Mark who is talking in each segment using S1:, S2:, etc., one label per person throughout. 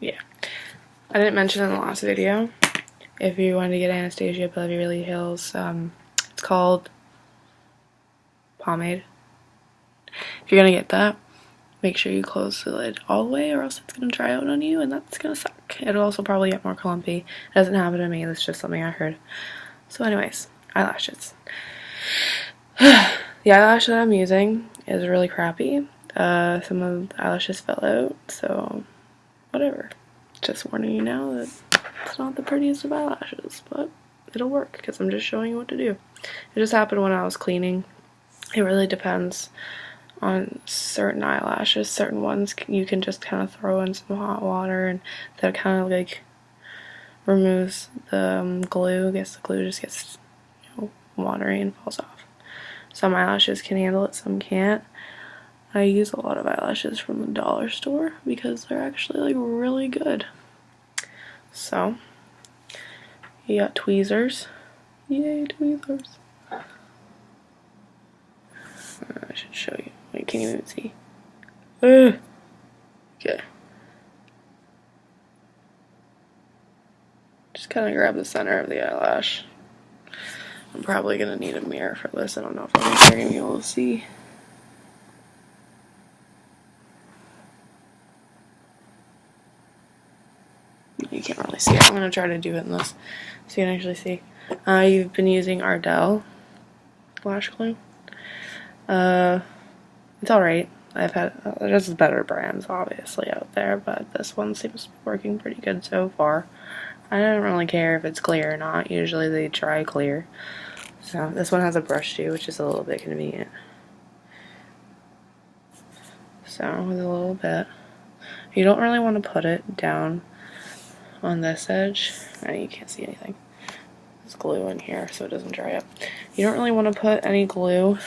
S1: yeah. I didn't mention in the last video, if you wanted to get Anastasia Beverly Hills, it's called pomade. If you're gonna get that, make sure you close the lid all the way or else it's gonna dry out on you and that's gonna suck. It'll also probably get more clumpy. It doesn't happen to me, that's just something I heard. So anyways, eyelashes. The eyelash that I'm using is really crappy. Some of the eyelashes fell out, so whatever. Just warning you now that it's not the prettiest of eyelashes, but it'll work because I'm just showing you what to do. It just happened when I was cleaning. It really depends on certain eyelashes. Certain ones you can just kind of throw in some hot water and that kind of like removes the glue. I guess the glue just gets, watery and falls off. Some eyelashes can handle it, some can't. I use a lot of eyelashes from the dollar store because they're actually like really good. So, you got tweezers. Yay, tweezers. I should show you. Wait, can you even see? Okay. Just kind of grab the center of the eyelash. I'm probably going to need a mirror for this. I don't know if I'm going to be able to see. You can't really see it. I'm going to try to do it in this so you can actually see. You've been using Ardell lash glue. It's alright. There's better brands obviously out there, but this one seems to be working pretty good so far. I don't really care if it's clear or not. Usually they try clear. So this one has a brush too, which is a little bit convenient. So with a little bit. You don't really want to put it down on this edge. You can't see anything. There's glue in here so it doesn't dry up. You don't really want to put any glue.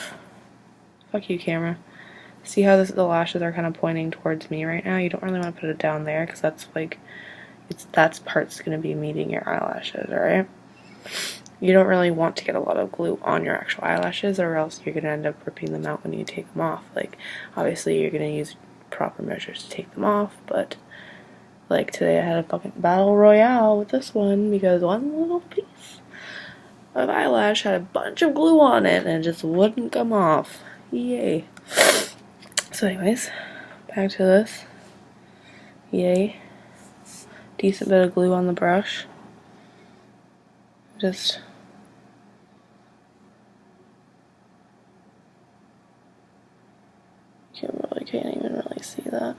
S1: Fuck you, camera. See how the lashes are kind of pointing towards me right now? You don't really want to put it down there because that's like, that part's going to be meeting your eyelashes, alright? You don't really want to get a lot of glue on your actual eyelashes or else you're going to end up ripping them out when you take them off. Like, obviously you're going to use proper measures to take them off, but like today I had a fucking battle royale with this one because one little piece of eyelash had a bunch of glue on it and it just wouldn't come off. Yay. So anyways, back to this. Yay. Decent bit of glue on the brush. Just can't even really see that.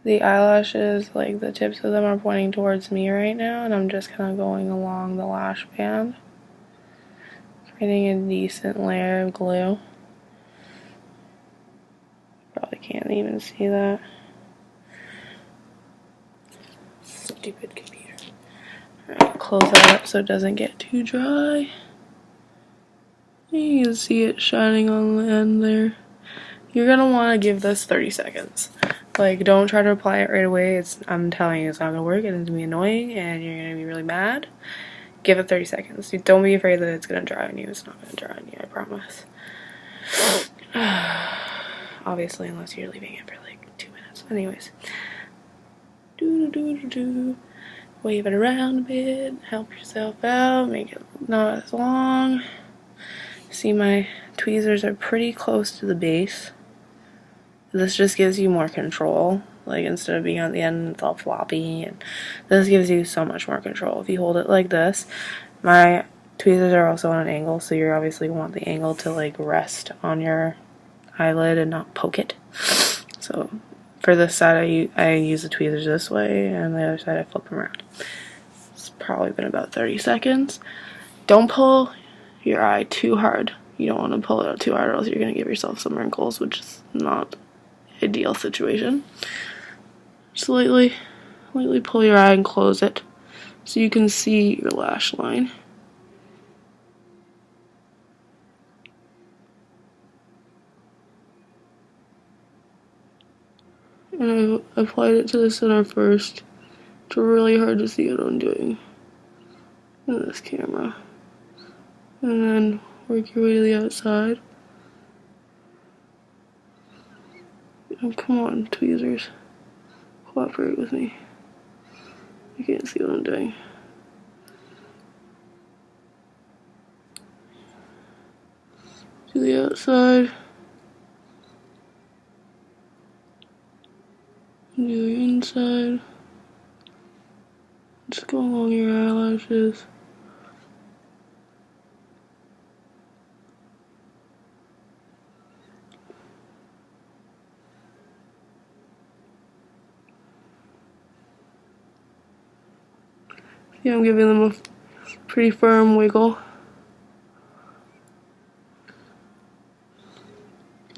S1: The eyelashes, like the tips of them are pointing towards me right now, and I'm just kind of going along the lash band, creating a decent layer of glue. Probably can't even see that. Stupid computer. Alright, close that up so it doesn't get too dry. You can see it shining on the end there. You're gonna want to give this 30 seconds. Like, don't try to apply it right away. I'm telling you, it's not gonna work and it's gonna be annoying and you're gonna be really mad. Give it 30 seconds. Don't be afraid that it's gonna dry on you. It's not gonna dry on you, I promise. Obviously, unless you're leaving it for like 2 minutes. Anyways. Wave it around a bit. Help yourself out. Make it not as long. See, my tweezers are pretty close to the base. This just gives you more control. Like, instead of being on the end, it's all floppy. And this gives you so much more control. If you hold it like this, my tweezers are also on an angle, so you obviously want the angle to like rest on your eyelid and not poke it. So for this side, I use the tweezers this way, and the other side I flip them around. It's probably been about 30 seconds. Don't pull your eye too hard. You don't want to pull it out too hard or else you're going to give yourself some wrinkles, which is not an ideal situation. Just lightly pull your eye and close it so you can see your lash line. And I applied it to the center first. It's really hard to see what I'm doing in this camera. And then work your way to the outside. Oh, come on, tweezers. Cooperate with me. You can't see what I'm doing. To the outside. Do the inside. Just go along your eyelashes. See, I'm giving them a pretty firm wiggle.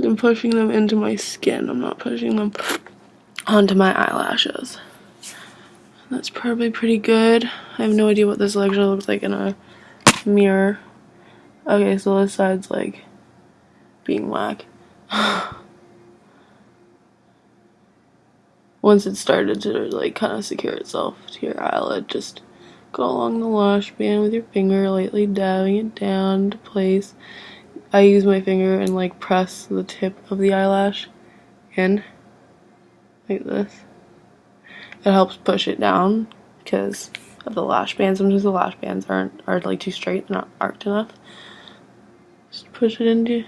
S1: I'm pushing them into my skin. I'm not pushing them onto my eyelashes. That's probably pretty good. I have no idea what this actually looks like in a mirror. Okay, so this side's like being whack. Once it started to like kind of secure itself to your eyelid, just go along the lash band with your finger, lightly dabbing it down to place. I use my finger and like press the tip of the eyelash in like this. It helps push it down because of the lash bands. Sometimes the lash bands are like too straight, they're not arched enough. Just push it into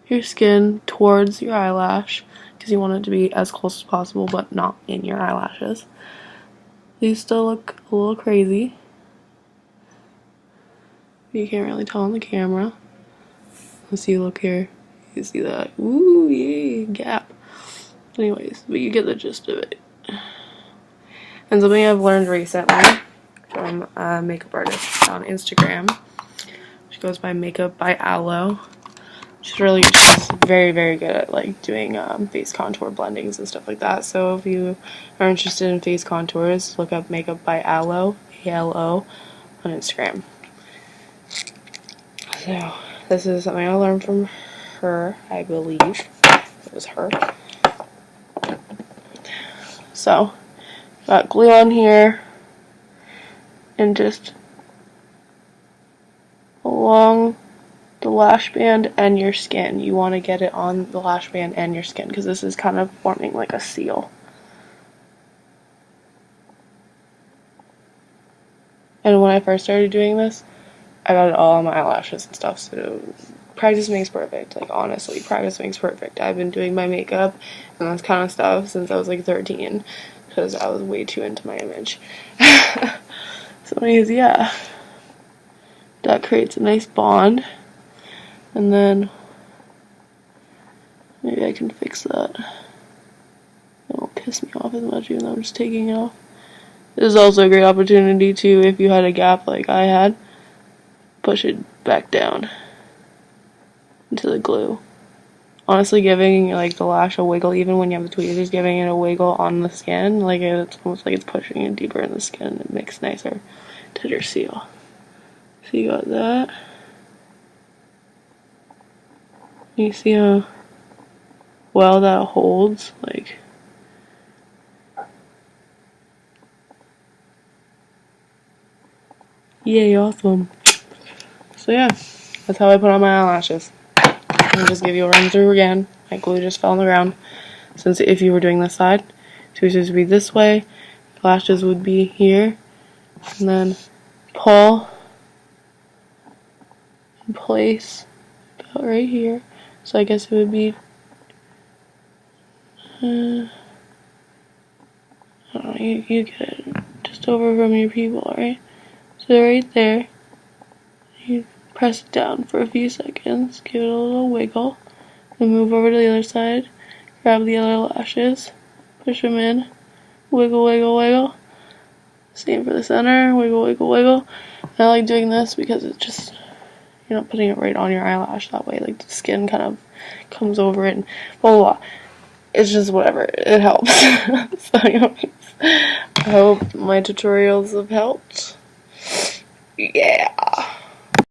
S1: your skin towards your eyelash because you want it to be as close as possible but not in your eyelashes. These still look a little crazy. You can't really tell on the camera. Let's see, look here. You see that? Ooh, yay, gap. Anyways, but you get the gist of it. And something I've learned recently from a makeup artist on Instagram. She goes by Makeup by Aloe. She's very, very good at like doing face contour blendings and stuff like that. So if you are interested in face contours, look up Makeup by Aloe, A-L-O, on Instagram. So this is something I learned from her, I believe. It was her. So, got glue on here, and just along the lash band and your skin. You want to get it on the lash band and your skin because this is kind of forming like a seal. And when I first started doing this, I got it all on my eyelashes and stuff, so practice makes perfect. Like, honestly, practice makes perfect. I've been doing my makeup and this kind of stuff since I was like 13 because I was way too into my image. So anyways, yeah, that creates a nice bond. And then maybe I can fix that. It won't piss me off as much even though I'm just taking it off. This is also a great opportunity too, if you had a gap like I had, push it back down into the glue. Honestly, giving like the lash a wiggle, even when you have the tweezers, giving it a wiggle on the skin, like it's almost like it's pushing it deeper in the skin. It makes nicer, tighter seal. So you got that. You see how well that holds, like. Yay, awesome. So yeah, that's how I put on my eyelashes. I'll just give you a run through again. My glue just fell on the ground. Since if you were doing this side, tweezers would be this way, lashes would be here, and then pull in place about right here. So I guess it would be, I don't know, you get it, just over from your pupil, right? So right there, you press it down for a few seconds, give it a little wiggle, then move over to the other side, grab the other lashes, push them in, wiggle, wiggle, wiggle. Same for the center, wiggle, wiggle, wiggle. And I like doing this because it's just, you're not putting it right on your eyelash that way, like the skin kind of comes over it and blah, blah, blah. It's just whatever, it helps. So anyways, I hope my tutorials have helped. Yeah.